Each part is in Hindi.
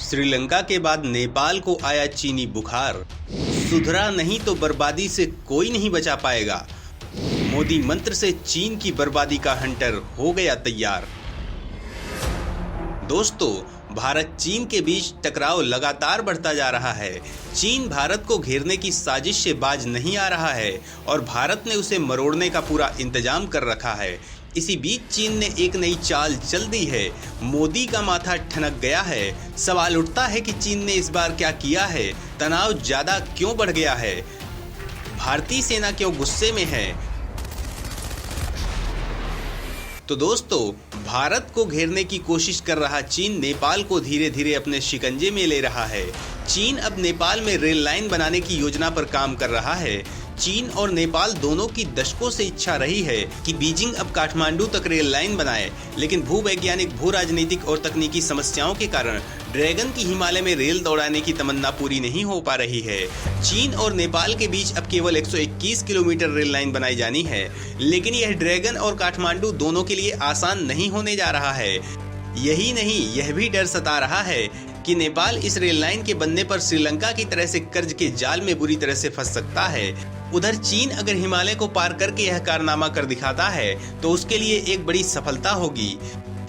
श्रीलंका के बाद नेपाल को आया चीनी बुखार। सुधरा नहीं तो बर्बादी से कोई नहीं बचा पाएगा। मोदी मंत्र से चीन की बर्बादी का हंटर हो गया तैयार। दोस्तों, भारत चीन के बीच टकराव लगातार बढ़ता जा रहा है। चीन भारत को घेरने की साजिश से बाज नहीं आ रहा है और भारत ने उसे मरोड़ने का पूरा इंतजाम कर रखा है। इसी बीच चीन ने एक नई चाल चल दी है। मोदी का माथा ठनक गया है। सवाल उठता है कि चीन ने इस बार क्या किया है? तनाव ज्यादा क्यों बढ़ गया है? भारतीय सेना क्यों गुस्से में है? तो दोस्तों, भारत को घेरने की कोशिश कर रहा चीन नेपाल को धीरे धीरे अपने शिकंजे में ले रहा है। चीन अब नेपाल में रेल लाइन बनाने की योजना पर काम कर रहा है। चीन और नेपाल दोनों की दशकों से इच्छा रही है कि बीजिंग अब काठमांडू तक रेल लाइन बनाए, लेकिन भूवैज्ञानिक, भू राजनीतिक और तकनीकी समस्याओं के कारण ड्रैगन की हिमालय में रेल दौड़ाने की तमन्ना पूरी नहीं हो पा रही है। चीन और नेपाल के बीच अब केवल 121 किलोमीटर रेल लाइन बनाई जानी है, लेकिन यह ड्रैगन और काठमांडू दोनों के लिए आसान नहीं होने जा रहा है। यही नहीं, यह भी डर सता रहा है कि नेपाल इस रेल लाइन के बनने पर श्रीलंका की तरह से कर्ज के जाल में बुरी तरह से फंस सकता है। उधर चीन अगर हिमालय को पार करके यह कारनामा कर दिखाता है तो उसके लिए एक बड़ी सफलता होगी।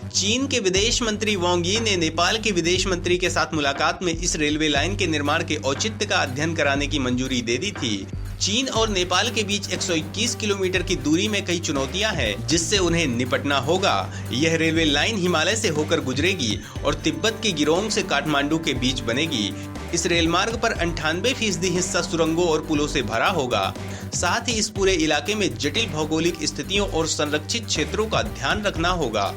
चीन के विदेश मंत्री वांग यी ने नेपाल के विदेश मंत्री के साथ मुलाकात में इस रेलवे लाइन के निर्माण के औचित्य का अध्ययन कराने की मंजूरी दे दी थी। चीन और नेपाल के बीच 121 किलोमीटर की दूरी में कई चुनौतियां हैं, जिससे उन्हें निपटना होगा। यह रेलवे लाइन हिमालय से होकर गुजरेगी और तिब्बत के गिरोंग से काठमांडू के बीच बनेगी। इस रेल मार्ग पर 98% हिस्सा सुरंगों और पुलों से भरा होगा। साथ ही इस पूरे इलाके में जटिल भौगोलिक स्थितियों और संरक्षित क्षेत्रों का ध्यान रखना होगा।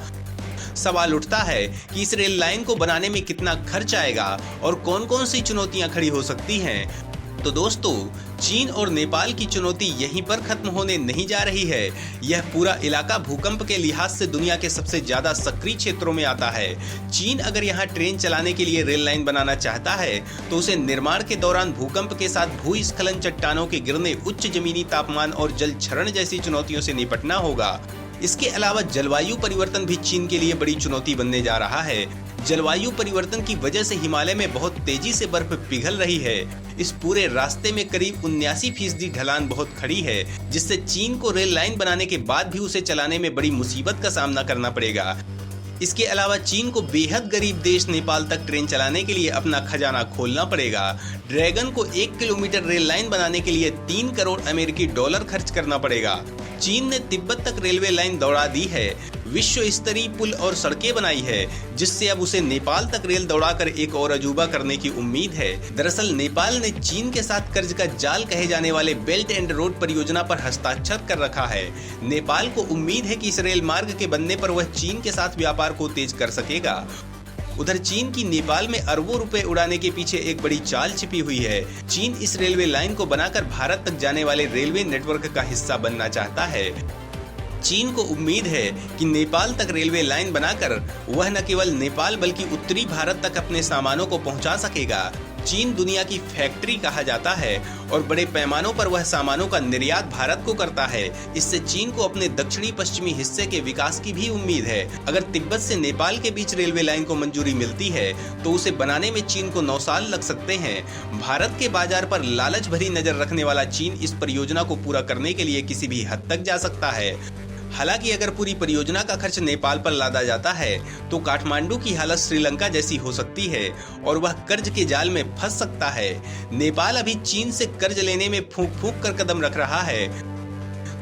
सवाल उठता है कि इस रेल लाइन को बनाने में कितना खर्च आएगा और कौन कौन सी चुनौतियां खड़ी हो सकती हैं। तो दोस्तों, चीन और नेपाल की चुनौती यहीं पर खत्म होने नहीं जा रही है। यह पूरा इलाका भूकंप के लिहाज से दुनिया के सबसे ज्यादा सक्रिय क्षेत्रों में आता है। चीन अगर यहाँ ट्रेन चलाने के लिए रेल लाइन बनाना चाहता है तो उसे निर्माण के दौरान भूकंप के साथ भूस्खलन, चट्टानों के गिरने, उच्च जमीनी तापमान और जल क्षरण जैसी चुनौतियों से निपटना होगा। इसके अलावा जलवायु परिवर्तन भी चीन के लिए बड़ी चुनौती बनने जा रहा है। जलवायु परिवर्तन की वजह से हिमालय में बहुत तेजी से बर्फ पिघल रही है। इस पूरे रास्ते में करीब 79% ढलान बहुत खड़ी है, जिससे चीन को रेल लाइन बनाने के बाद भी उसे चलाने में बड़ी मुसीबत का सामना करना पड़ेगा। इसके अलावा चीन को बेहद गरीब देश नेपाल तक ट्रेन चलाने के लिए अपना खजाना खोलना पड़ेगा। ड्रैगन को 1 किलोमीटर रेल लाइन बनाने के लिए 3 करोड़ अमेरिकी डॉलर खर्च करना पड़ेगा। चीन ने तिब्बत तक रेलवे लाइन दौड़ा दी है, विश्व स्तरीय पुल और सड़कें बनाई है, जिससे अब उसे नेपाल तक रेल दौड़ाकर एक और अजूबा करने की उम्मीद है। दरअसल नेपाल ने चीन के साथ कर्ज का जाल कहे जाने वाले बेल्ट एंड रोड परियोजना पर हस्ताक्षर कर रखा है। नेपाल को उम्मीद है कि इस रेल मार्ग के बनने पर वह चीन के साथ व्यापार को तेज कर सकेगा। उधर चीन की नेपाल में अरबों रुपए उड़ाने के पीछे एक बड़ी चाल छिपी हुई है। चीन इस रेलवे लाइन को बनाकर भारत तक जाने वाले रेलवे नेटवर्क का हिस्सा बनना चाहता है। चीन को उम्मीद है कि नेपाल तक रेलवे लाइन बनाकर वह न केवल नेपाल बल्कि उत्तरी भारत तक अपने सामानों को पहुंचा सकेगा। चीन दुनिया की फैक्ट्री कहा जाता है और बड़े पैमानों पर वह सामानों का निर्यात भारत को करता है। इससे चीन को अपने दक्षिणी पश्चिमी हिस्से के विकास की भी उम्मीद है। अगर तिब्बत से नेपाल के बीच रेलवे लाइन को मंजूरी मिलती है तो उसे बनाने में चीन को 9 साल लग सकते हैं। भारत के बाजार पर लालच भरी नजर रखने वाला चीन इस परियोजना को पूरा करने के लिए किसी भी हद तक जा सकता है। हालांकि अगर पूरी परियोजना का खर्च नेपाल पर लादा जाता है तो काठमांडू की हालत श्रीलंका जैसी हो सकती है और वह कर्ज के जाल में फंस सकता है। नेपाल अभी चीन से कर्ज लेने में फूंक फूंक कर कदम रख रहा है।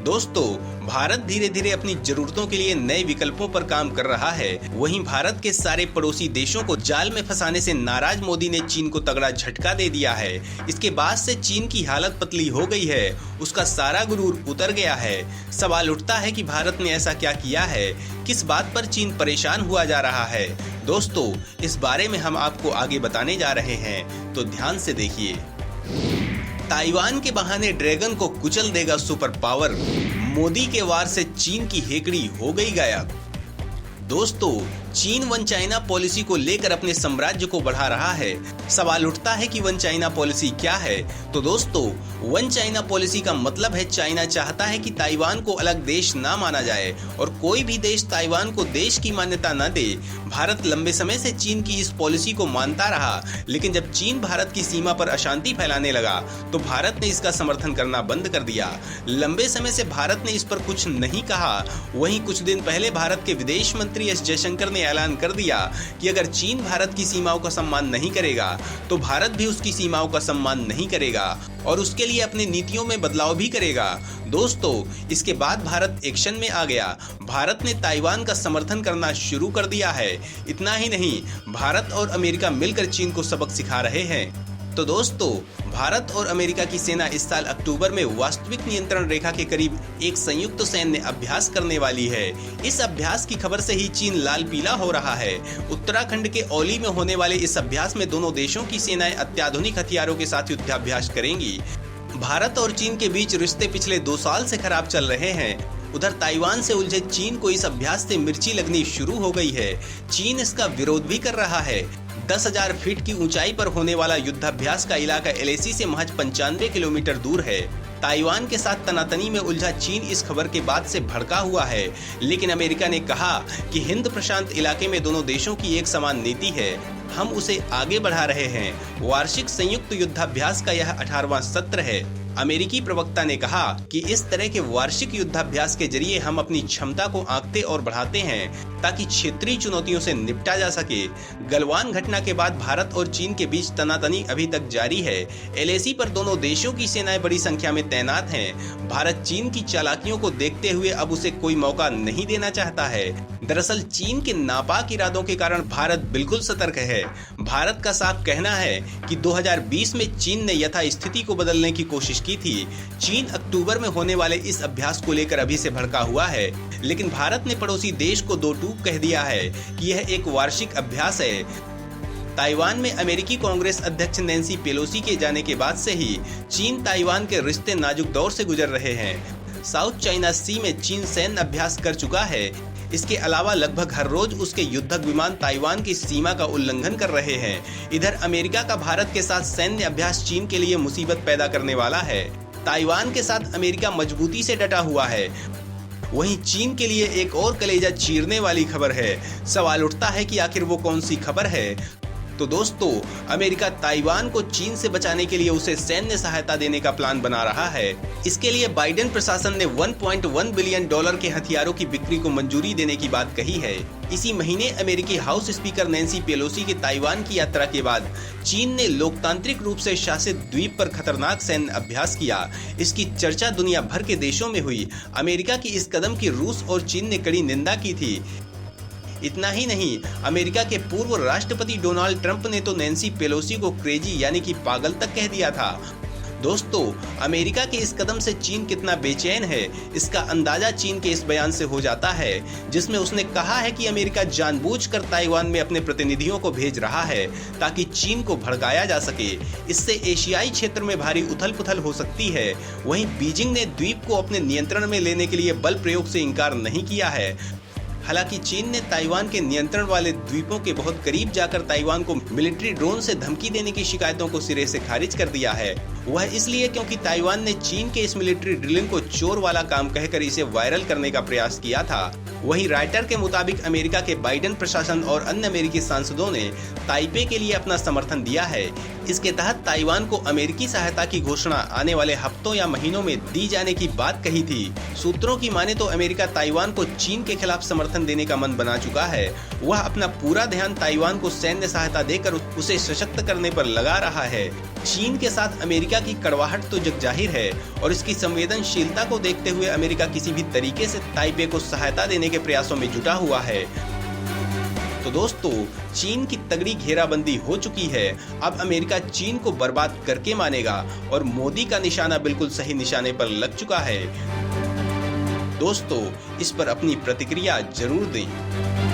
दोस्तों, भारत धीरे धीरे अपनी जरूरतों के लिए नए विकल्पों पर काम कर रहा है। वहीं भारत के सारे पड़ोसी देशों को जाल में फंसाने से नाराज मोदी ने चीन को तगड़ा झटका दे दिया है। इसके बाद से चीन की हालत पतली हो गई है, उसका सारा गुरूर उतर गया है। सवाल उठता है कि भारत ने ऐसा क्या किया है, किस बात पर चीन परेशान हुआ जा रहा है। दोस्तों, इस बारे में हम आपको आगे बताने जा रहे हैं, तो ध्यान से देखिए। ताइवान के बहाने ड्रैगन को कुचल देगा सुपर पावर। मोदी के वार से चीन की हेकड़ी हो गई गायब। दोस्तों, चीन वन चाइना पॉलिसी को लेकर अपने साम्राज्य को बढ़ा रहा है। सवाल उठता है कि वन चाइना पॉलिसी क्या है? तो दोस्तों, वन चाइना पॉलिसी का मतलब है चाइना चाहता है कि ताइवान को अलग देश ना माना जाए और कोई भी देश ताइवान को देश की मान्यता न दे। भारत लंबे समय से चीन की इस पॉलिसी को मानता रहा, लेकिन जब चीन भारत की सीमा पर अशांति फैलाने लगा तो भारत ने इसका समर्थन करना बंद कर दिया। लंबे समय से भारत ने इस पर कुछ नहीं कहा। वहीं कुछ दिन पहले भारत के विदेश मंत्री एस जयशंकर ने ऐलान कर दिया कि अगर चीन भारत की सीमाओं का सम्मान नहीं करेगा तो भारत भी उसकी सीमाओं का सम्मान नहीं करेगा और उसके लिए अपनी नीतियों में बदलाव भी करेगा। दोस्तों, इसके बाद भारत एक्शन में आ गया। भारत ने ताइवान का समर्थन करना शुरू कर दिया है। इतना ही नहीं, भारत और अमेरिका मिलकर चीन को सबक सिखा रहे हैं। तो दोस्तों, भारत और अमेरिका की सेना इस साल अक्टूबर में वास्तविक नियंत्रण रेखा के करीब एक संयुक्त सैन्य अभ्यास करने वाली है। इस अभ्यास की खबर से ही चीन लाल पीला हो रहा है। उत्तराखंड के औली में होने वाले इस अभ्यास में दोनों देशों की सेनाएं अत्याधुनिक हथियारों के साथ युद्धाभ्यास करेंगी। भारत और चीन के बीच रिश्ते पिछले 2 साल से खराब चल रहे हैं। उधर ताइवान से उलझे चीन को इस अभ्यास से मिर्ची लगनी शुरू हो गई है। चीन इसका विरोध भी कर रहा है। 10,000 फीट की ऊंचाई पर होने वाला युद्धाभ्यास का इलाका एलएसी से महज 95 किलोमीटर दूर है। ताइवान के साथ तनातनी में उलझा चीन इस खबर के बाद से भड़का हुआ है, लेकिन अमेरिका ने कहा कि हिंद प्रशांत इलाके में दोनों देशों की एक समान नीति है, हम उसे आगे बढ़ा रहे हैं। वार्षिक संयुक्त युद्धाभ्यास का यह 18वां सत्र है। अमेरिकी प्रवक्ता ने कहा कि इस तरह के वार्षिक युद्धाभ्यास के जरिए हम अपनी क्षमता को आंकते और बढ़ाते हैं ताकि क्षेत्रीय चुनौतियों से निपटा जा सके। गलवान घटना के बाद भारत और चीन के बीच तनातनी अभी तक जारी है। एलएसी पर दोनों देशों की सेनाएं बड़ी संख्या में तैनात हैं। भारत चीन की चालाकियों को देखते हुए अब उसे कोई मौका नहीं देना चाहता है। दरअसल चीन के नापाक इरादों के कारण भारत बिल्कुल सतर्क है। भारत का साफ कहना है कि 2020 में चीन ने यथास्थिति को बदलने की कोशिश की थी। चीन अक्टूबर में होने वाले इस अभ्यास को लेकर अभी से भड़का हुआ है, लेकिन भारत ने पड़ोसी देश को दो टूक कह दिया है कि यह एक वार्षिक अभ्यास है। ताइवान में अमेरिकी कांग्रेस अध्यक्ष नैन्सी पेलोसी के जाने के बाद से ही चीन ताइवान के रिश्ते नाजुक दौर से गुजर रहे हैं। साउथ चाइना सी में चीन सैन्य अभ्यास कर चुका है। इसके अलावा लगभग हर रोज उसके युद्धक विमान ताइवान की सीमा का उल्लंघन कर रहे हैं। इधर अमेरिका का भारत के साथ सैन्य अभ्यास चीन के लिए मुसीबत पैदा करने वाला है। ताइवान के साथ अमेरिका मजबूती से डटा हुआ है। वहीं चीन के लिए एक और कलेजा चीरने वाली खबर है। सवाल उठता है कि आखिर वो कौन सी खबर है? तो दोस्तों, अमेरिका ताइवान को चीन से बचाने के लिए उसे सैन्य सहायता देने का प्लान बना रहा है। इसके लिए बाइडेन प्रशासन ने $1.1 बिलियन के हथियारों की बिक्री को मंजूरी देने की बात कही है। इसी महीने अमेरिकी हाउस स्पीकर नैन्सी पेलोसी की ताइवान की यात्रा के बाद चीन ने लोकतांत्रिक रूप से शासित द्वीप पर खतरनाक सैन्य अभ्यास किया। इसकी चर्चा दुनिया भर के देशों में हुई। अमेरिका की इस कदम की रूस और चीन ने कड़ी निंदा की थी। इतना ही नहीं, अमेरिका के पूर्व राष्ट्रपति डोनाल्ड ट्रंप ने तो नैन्सी पेलोसी को क्रेजी यानी कि पागल तक कह दिया था। दोस्तों, अमेरिका के इस कदम से चीन कितना बेचैन है, इसका अंदाजा चीन के इस बयान से हो जाता है, जिसमें उसने कहा है कि अमेरिका जानबूझकर ताइवान में अपने प्रतिनिधियों को भेज रहा है ताकि चीन को भड़काया जा सके। इससे एशियाई क्षेत्र में भारी उथल-पुथल हो सकती है। वहीं बीजिंग ने द्वीप को अपने नियंत्रण में लेने के लिए बल प्रयोग से इनकार नहीं किया है। हालांकि चीन ने ताइवान के नियंत्रण वाले द्वीपों के बहुत करीब जाकर ताइवान को मिलिट्री ड्रोन से धमकी देने की शिकायतों को सिरे से खारिज कर दिया है। वह इसलिए क्योंकि ताइवान ने चीन के इस मिलिट्री ड्रिलिंग को चोर वाला काम कहकर इसे वायरल करने का प्रयास किया था। वहीं राइटर के मुताबिक अमेरिका के बाइडेन प्रशासन और अन्य अमेरिकी सांसदों ने ताइपे के लिए अपना समर्थन दिया है। इसके तहत ताइवान को अमेरिकी सहायता की घोषणा आने वाले हफ्तों या महीनों में दी जाने की बात कही थी। सूत्रों की माने तो अमेरिका ताइवान को चीन के खिलाफ समर्थन देने का मन बना चुका है। वह अपना पूरा ध्यान ताइवान को सैन्य सहायता देकर उसे सशक्त करने पर लगा रहा है। चीन के साथ अमेरिका की कड़वाहट तो जग जाहिर है और इसकी संवेदनशीलता को देखते हुए अमेरिका किसी भी तरीके से ताइपे को सहायता देने के प्रयासों में जुटा हुआ है। तो दोस्तों, चीन की तगड़ी घेराबंदी हो चुकी है। अब अमेरिका चीन को बर्बाद करके मानेगा और मोदी का निशाना बिल्कुल सही निशाने पर लग चुका है। दोस्तों, इस पर अपनी प्रतिक्रिया जरूर दें।